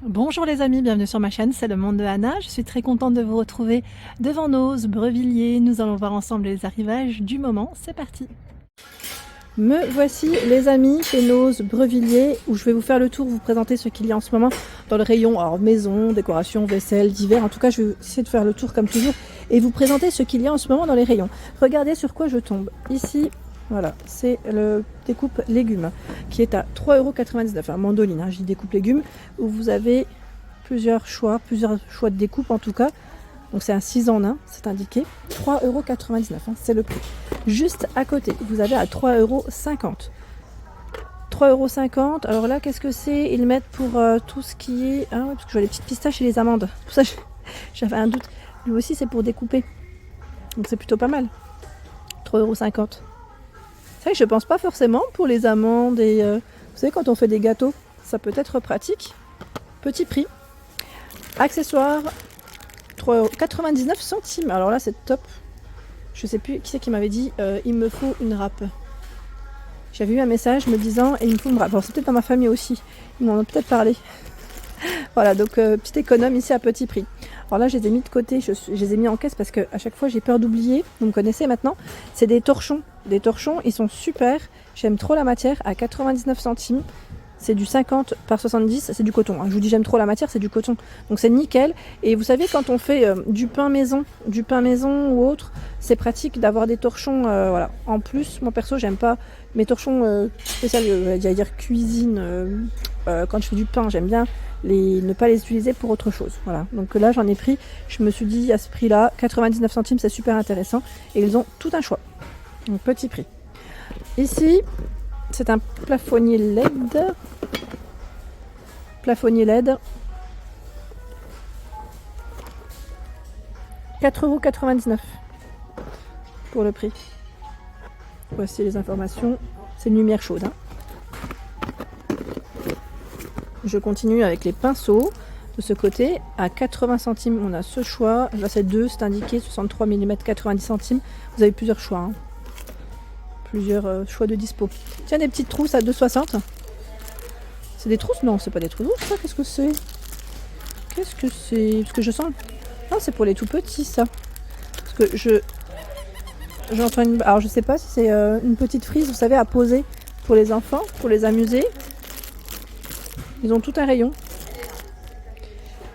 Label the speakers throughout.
Speaker 1: Bonjour les amis, bienvenue sur ma chaîne, c'est le monde de Anna. Je suis très contente de vous retrouver devant Noz, Brevilliers. Nous allons voir ensemble les arrivages du moment. C'est parti. Me voici les amis chez Noz, Brevilliers, où je vais vous faire le tour, vous présenter ce qu'il y a en ce moment dans le rayon alors maison, décoration, vaisselle, divers. En tout cas, je vais essayer de faire le tour comme toujours et vous présenter ce qu'il y a en ce moment dans les rayons. Regardez sur quoi je tombe. Ici, voilà, c'est le découpe légumes qui est à 3,99 €. Enfin, mandoline, hein, je dis découpe légumes, où vous avez plusieurs choix de découpe en tout cas. Donc c'est un 6 en 1, c'est indiqué. 3,99 €, hein, c'est le prix. Juste à côté, vous avez à 3,50 €. 3,50 €. Alors là, qu'est-ce que c'est? Ils mettent pour tout ce qui est... Ah ouais, parce que je vois les petites pistaches et les amandes. Pour ça, j'avais un doute. Lui aussi, c'est pour découper. Donc c'est plutôt pas mal. 3,50 €. C'est vrai que je pense pas forcément pour les amandes et vous savez quand on fait des gâteaux, ça peut être pratique. Petit prix. Accessoires, 3,99 €. Alors là c'est top. Je sais plus qui c'est qui m'avait dit il me faut une râpe. J'avais eu un message me disant il me faut une râpe. Alors c'est peut-être dans ma famille aussi. Ils m'en ont peut-être parlé. Voilà, donc petite économe ici à petit prix. Alors là, je les ai mis de côté, je les ai mis en caisse parce qu'à chaque fois, j'ai peur d'oublier. Vous me connaissez maintenant. C'est des torchons. Des torchons, ils sont super. J'aime trop la matière à 99 centimes. C'est du 50 par 70, c'est du coton. Hein. Je vous dis j'aime trop la matière, c'est du coton. Donc c'est nickel. Et vous savez, quand on fait du pain maison ou autre, c'est pratique d'avoir des torchons. Voilà. En plus, moi perso, j'aime pas mes torchons spéciaux, j'allais dire cuisine. Quand je fais du pain, j'aime bien ne pas les utiliser pour autre chose. Voilà. Donc là, j'en ai pris. Je me suis dit à ce prix-là, 99 centimes, c'est super intéressant. Et ils ont tout un choix. Donc petit prix. Ici, c'est un plafonnier LED. Plafonnier LED. 4,99 € pour le prix. Voici les informations. C'est une lumière chaude. Hein. Je continue avec les pinceaux. De ce côté, à 80 centimes, on a ce choix. Là, c'est 2, c'est indiqué 63 mm, 90 centimes. Vous avez plusieurs choix. Hein. Plusieurs choix de dispo. Tiens, des petites trousses à 2,60 €. C'est des trousses? Non, c'est pas des trousses. Ça, qu'est-ce que c'est? Qu'est-ce que c'est? Parce que je sens... Non, c'est pour les tout petits, ça. Parce que j'entends une... Alors, je sais pas si c'est une petite frise, vous savez, à poser pour les enfants, pour les amuser. Ils ont tout un rayon.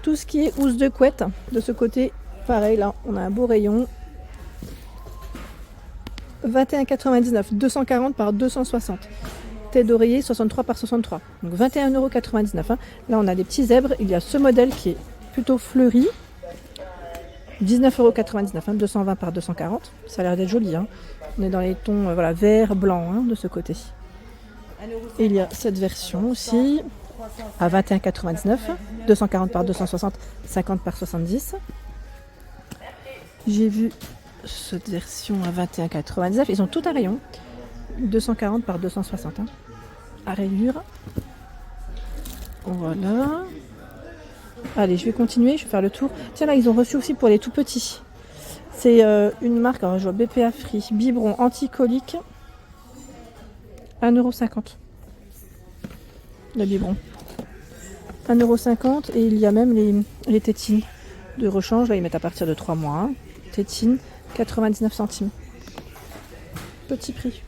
Speaker 1: Tout ce qui est housse de couette, de ce côté, pareil, là, on a un beau rayon. 21,99 €, 240 par 260. Tête d'oreiller, 63 par 63. Donc 21,99 €. Hein. Là, on a des petits zèbres. Il y a ce modèle qui est plutôt fleuri. 19,99 €, hein, 220 par 240. Ça a l'air d'être joli. Hein. On est dans les tons voilà, vert, blanc hein, de ce côté. Et il y a cette version aussi à 21,99 €. 240 par 260, 50 par 70. J'ai vu cette version à 21,99 €. Ils ont tout un rayon. 240 par 260. Hein. À rayure. Voilà. Allez, je vais continuer, je vais faire le tour. Tiens, là, ils ont reçu aussi pour les tout petits. C'est une marque, alors je vois BPA Free, biberon anti-colique. 1,50 €. Le biberon. 1,50 € et il y a même les tétines de rechange. Là, ils mettent à partir de 3 mois. Hein. Tétines, 99 centimes. Petit prix.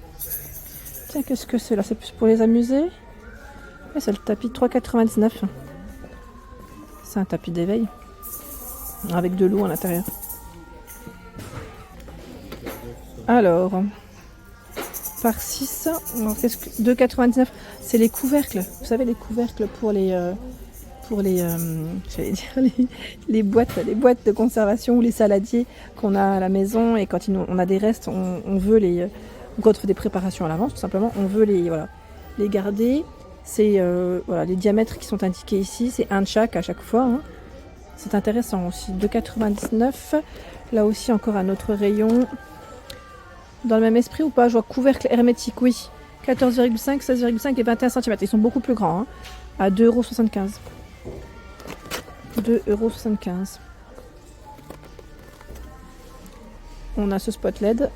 Speaker 1: Tiens, qu'est-ce que c'est là? C'est plus pour les amuser. Ouais, c'est le tapis de 3,99 €. C'est un tapis d'éveil. Avec de l'eau à l'intérieur. Alors, par 6, 2,99 €. C'est les couvercles. Vous savez, les couvercles pour j'allais dire les boîtes de conservation ou les saladiers qu'on a à la maison. Et quand on a des restes, on veut les... Ou quand on fait des préparations à l'avance, tout simplement, on veut les garder. C'est voilà, les diamètres qui sont indiqués ici, c'est un de chaque à chaque fois. Hein. C'est intéressant aussi. 2,99 €. Là aussi, encore un autre rayon. Dans le même esprit ou pas? Je vois couvercle hermétique, oui. 14,5, 16,5 et 21 cm. Ils sont beaucoup plus grands. Hein. À 2,75 €. 2,75 €. On a ce spot LED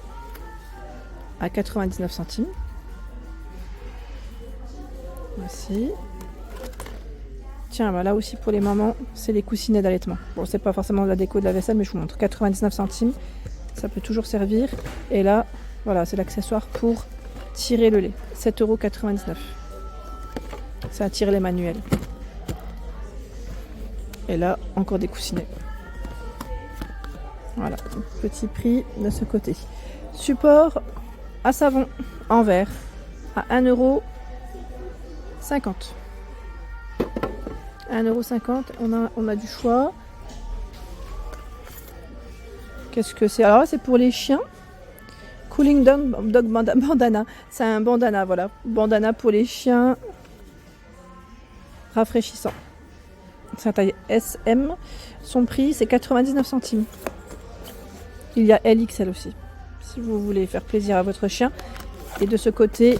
Speaker 1: à 99 centimes. Voici. Tiens, bah là aussi pour les mamans, c'est les coussinets d'allaitement. Bon, c'est pas forcément de la déco de la vaisselle, mais je vous montre. 99 centimes, ça peut toujours servir. Et là, voilà, c'est l'accessoire pour tirer le lait. 7,99 €. Ça attire les manuels. Et là, encore des coussinets. Voilà, petit prix de ce côté. Support à savon en verre à 1,50 €. 1,50 €, on a du choix. Qu'est-ce que c'est? Alors là, c'est pour les chiens. Cooling Dog Bandana. C'est un bandana, voilà. Bandana pour les chiens. Rafraîchissant. C'est un taille SM. Son prix, c'est 99 centimes. Il y a LXL aussi, si vous voulez faire plaisir à votre chien. Et de ce côté,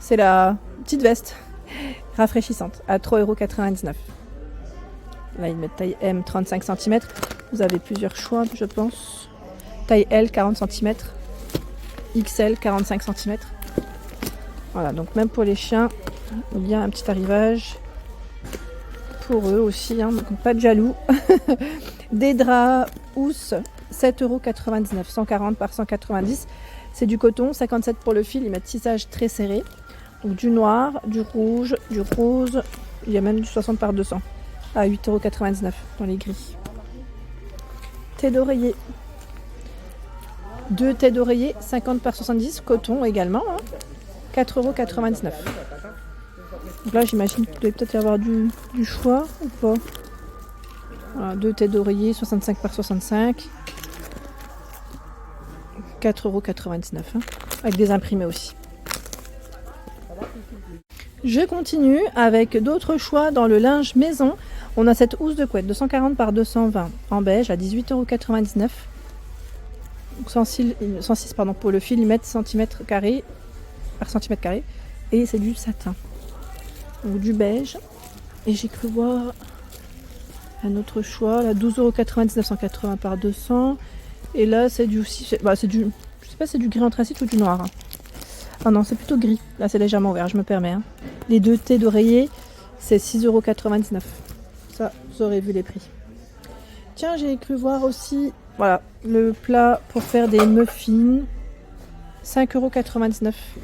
Speaker 1: c'est la petite veste rafraîchissante à 3,99 €. Là, ils mettent taille M, 35 cm. Vous avez plusieurs choix, je pense. Taille L, 40 cm. XL, 45 cm. Voilà, donc même pour les chiens, il y a un petit arrivage pour eux aussi, hein, donc pas de jaloux. Des draps housses, 7,99 €, 140 par 190. C'est du coton, 57 pour le fil, ils mettent tissage très serré. Donc du noir, du rouge, du rose, il y a même du 60 par 200 à 8,99 € dans les gris. Thé d'oreiller. 2 thés d'oreiller, 50 par 70, coton également, hein, 4,99 €. Donc là, j'imagine qu'il doit peut-être y avoir du choix ou pas. Voilà, 2 thés d'oreiller, 65 par 65, 4,99 €, hein, avec des imprimés aussi. Je continue avec d'autres choix dans le linge maison. On a cette housse de couette de 140 par 220 en beige à 18,99 €. 106 pardon, pour le fil, ils mettent centimètre carré par centimètre carré. Et c'est du satin. Donc du beige. Et j'ai cru voir un autre choix. Là, 12,99 €, 180 par 200. Et là, c'est du aussi. C'est du. Je sais pas si c'est du gris anthracite ou du noir. Hein. Ah non, c'est plutôt gris. Là, c'est légèrement vert, je me permets. Hein. Les 2 thés d'oreiller, c'est 6,99 €. Ça, vous aurez vu les prix. Tiens, j'ai cru voir aussi, voilà, le plat pour faire des muffins. 5,99 €.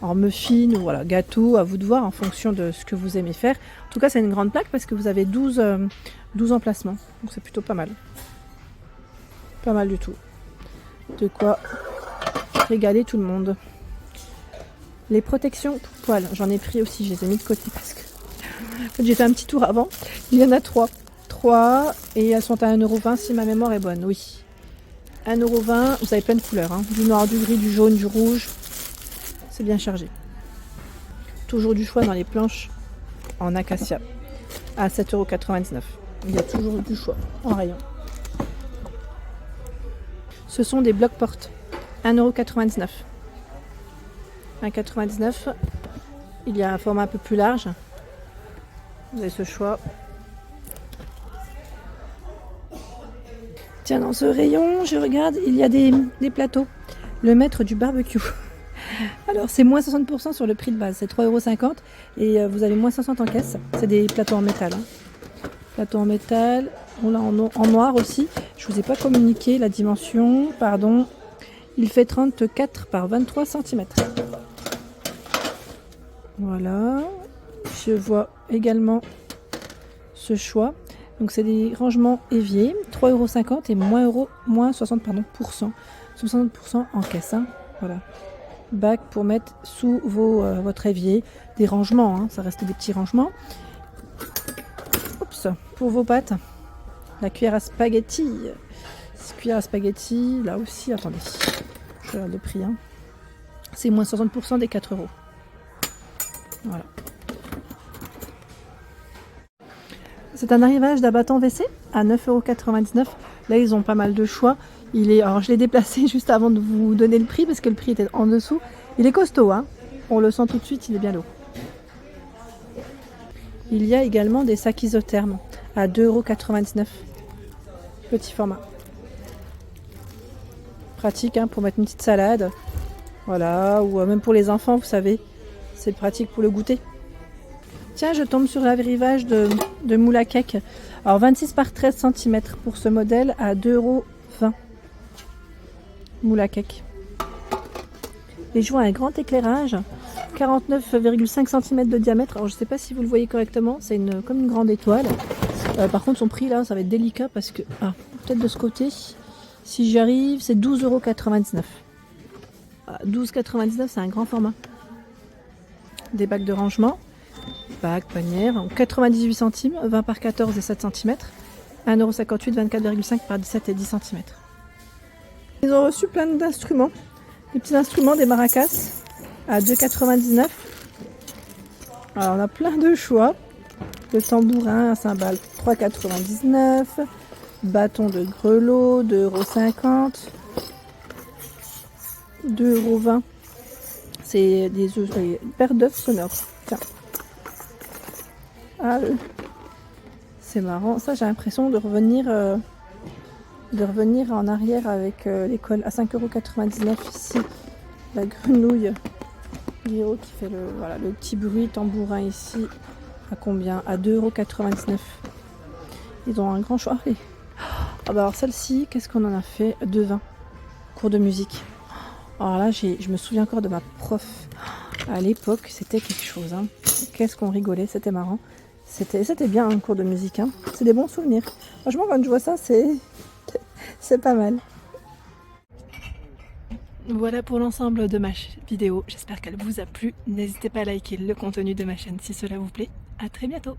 Speaker 1: Alors, muffins ou voilà, gâteau, à vous de voir en fonction de ce que vous aimez faire. En tout cas, c'est une grande plaque parce que vous avez 12 emplacements. Donc, c'est plutôt pas mal. Pas mal du tout. De quoi régaler tout le monde. Les protections pour poils, j'en ai pris aussi, je les ai mis de côté parce que en fait, j'ai fait un petit tour avant. Il y en a 3. 3 et elles sont à 1,20 € si ma mémoire est bonne, oui. 1,20 €, vous avez plein de couleurs, hein. Du noir, du gris, du jaune, du rouge. C'est bien chargé. Toujours du choix dans les planches en acacia à 7,99 €. Il y a toujours du choix en rayon. Ce sont des blocs-portes. 1,99 €. 1,99 €. Il y a un format un peu plus large. Vous avez ce choix. Tiens, dans ce rayon, je regarde, il y a des plateaux. Le maître du barbecue. Alors, c'est moins 60% sur le prix de base. C'est 3,50 € et vous avez moins 60 en caisse. C'est des plateaux en métal. Hein. Plateaux en métal. On l'a en noir aussi. Je vous ai pas communiqué la dimension. Pardon. Il fait 34 par 23 cm. Voilà. Je vois également ce choix. Donc c'est des rangements éviers, 3,50 € et moins 60 %, 60% en caisse. Hein. Voilà. Bac pour mettre sous votre évier. Des rangements, hein. Ça reste des petits rangements. Oups, pour vos pâtes, la cuillère à spaghetti. Cuillère à spaghetti, là aussi, attendez. Je regarde le prix. Hein. C'est moins 60% des 4 €. Voilà. C'est un arrivage d'abattant WC à 9,99 €. Là, ils ont pas mal de choix. Alors, je l'ai déplacé juste avant de vous donner le prix parce que le prix était en dessous. Il est costaud, hein. On le sent tout de suite, il est bien lourd. Il y a également des sacs isothermes à 2,99 €. Petit format. Pratique hein, pour mettre une petite salade. Voilà, ou même pour les enfants, vous savez. C'est pratique pour le goûter. Tiens, je tombe sur l'arrivage de moule à cake. Alors 26 par 13 cm pour ce modèle à 2,20 €. Moule à cake. Les joints à grand éclairage, 49,5 cm de diamètre. Alors je ne sais pas si vous le voyez correctement, c'est comme une grande étoile. Par contre son prix là, ça va être délicat parce que, peut-être de ce côté, si j'y arrive, c'est 12,99 €. 12,99 €, c'est un grand format. Des bacs de rangement, bacs, panières, en 98 centimes, 20 par 14 et 7 cm, 1,58 €, 24,5 par 17 et 10 cm. Ils ont reçu plein d'instruments, des petits instruments, des maracas à 2,99 €. Alors on a plein de choix. Le tambourin, un cymbale, 3,99 €. Bâton de grelot, 2,50 €. 2,20 €. C'est des paires d'œufs sonores. Tiens. C'est marrant. Ça, j'ai l'impression de revenir en arrière avec l'école à 5,99 € ici. La grenouille Guillaume qui fait le petit bruit tambourin ici. À combien? À 2,99 €. Ils ont un grand choix. Alors celle-ci, qu'est-ce qu'on en a fait? 2,20 €. Cours de musique. Alors là, je me souviens encore de ma prof. À l'époque, c'était quelque chose. Hein. Qu'est-ce qu'on rigolait, c'était marrant. C'était bien un cours de musique. Hein. C'est des bons souvenirs. Franchement, quand je vois ça, c'est pas mal. Voilà pour l'ensemble de ma vidéo. J'espère qu'elle vous a plu. N'hésitez pas à liker le contenu de ma chaîne si cela vous plaît. À très bientôt.